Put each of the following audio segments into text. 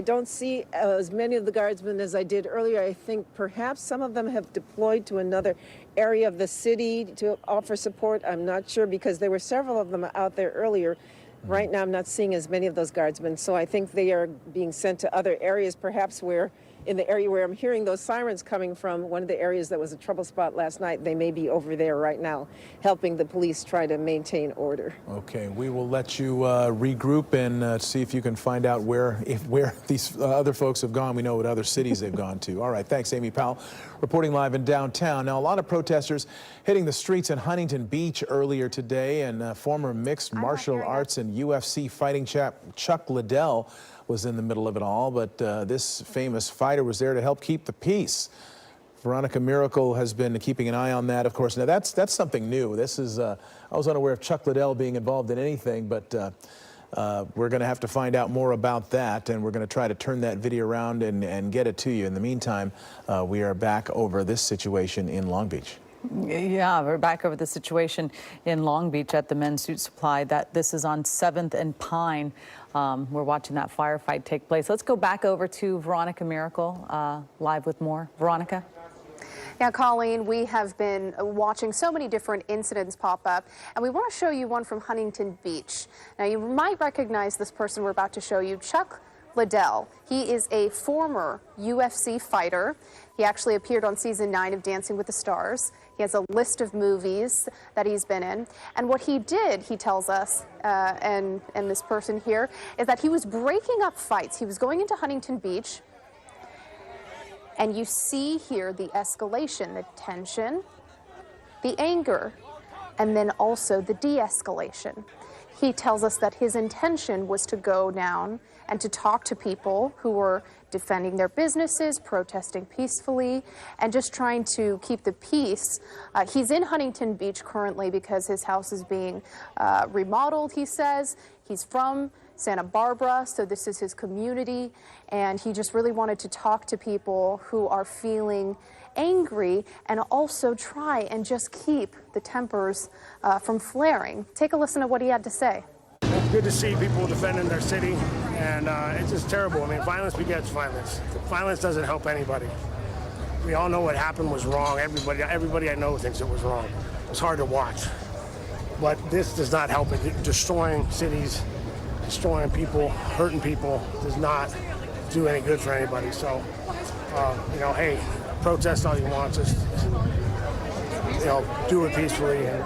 I don't see as many of the guardsmen as I did earlier. I think perhaps some of them have deployed to another area of the city to offer support. I'm not sure because there were several of them out there earlier. Right now, I'm not seeing as many of those guardsmen, so I think they are being sent to other areas, perhaps where, in the area where I'm hearing those sirens coming from, one of the areas that was a trouble spot last night, they may be over there right now, helping the police try to maintain order. Okay, we will let you regroup and see if you can find out where these other folks have gone. We know what other cities they've gone to. All right, thanks, Amy Powell, reporting live in downtown. Now, a lot of protesters hitting the streets in Huntington Beach earlier today, and former mixed martial arts and UFC fighting champ Chuck Liddell was in the middle of it all, but this famous fighter was there to help keep the peace. Veronica Miracle has been keeping an eye on that, of course. Now, that's something new. This is, I was unaware of Chuck Liddell being involved in anything, but we're going to have to find out more about that, and we're going to try to turn that video around and get it to you. In the meantime, we are back over this situation in Long Beach. Yeah, we're back over the situation in Long Beach at the Men's Suit Supply. This is on 7th and Pine. We're watching that firefight take place. Let's go back over to Veronica Miracle, live with more. Veronica? Yeah, Colleen, we have been watching so many different incidents pop up, and we want to show you one from Huntington Beach. Now, you might recognize this person we're about to show you, Chuck Liddell. He is a former UFC fighter. He actually appeared on season 9 of Dancing with the Stars. He has a list of movies that he's been in. And what he did, he tells us, and this person here, is that he was breaking up fights. He was going into Huntington Beach, and you see here the escalation, the tension, the anger, and then also the de-escalation. He tells us that his intention was to go down and to talk to people who were defending their businesses, protesting peacefully, and just trying to keep the peace. He's in Huntington Beach currently because his house is being remodeled, he says. He's from Santa Barbara, so this is his community, and he just really wanted to talk to people who are feeling angry and also try and just keep the tempers from flaring. Take a listen to what he had to say. It's good to see people defending their city, and it's just terrible. I mean, violence begets violence. Violence doesn't help anybody. We all know what happened was wrong. Everybody I know thinks it was wrong. It's hard to watch. But this does not help it. Destroying cities, destroying people, hurting people does not do any good for anybody. So, you know, hey, protest all you want, just, you know, do it peacefully. And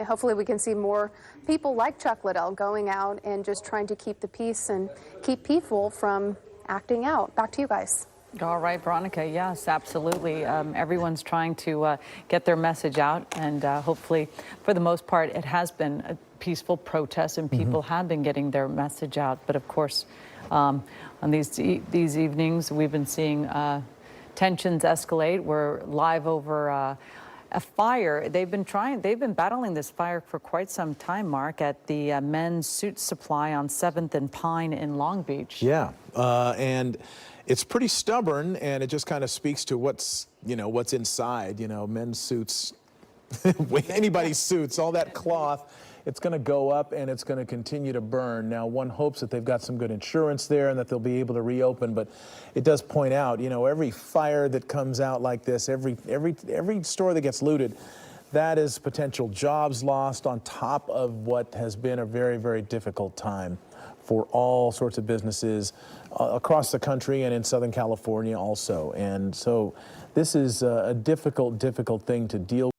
hopefully we can see more people like Chuck Liddell going out and just trying to keep the peace and keep people from acting out. Back to you guys. All right, Veronica, yes, absolutely. Everyone's trying to get their message out, and hopefully, for the most part, it has been a peaceful protest, and people have been getting their message out. But of course, on these evenings, we've been seeing tensions escalate. We're live over a fire. They've been battling this fire for quite some time, Mark, at the Men's Suit Supply on 7th and Pine in Long Beach. Yeah, and it's pretty stubborn, and it just kind of speaks to what's inside, men's suits, anybody's suits, all that cloth. It's going to go up and it's going to continue to burn. Now, one hopes that they've got some good insurance there and that they'll be able to reopen, but it does point out, every fire that comes out like this, every store that gets looted, that is potential jobs lost on top of what has been a very, very difficult time for all sorts of businesses across the country and in Southern California also. And so this is a difficult thing to deal with.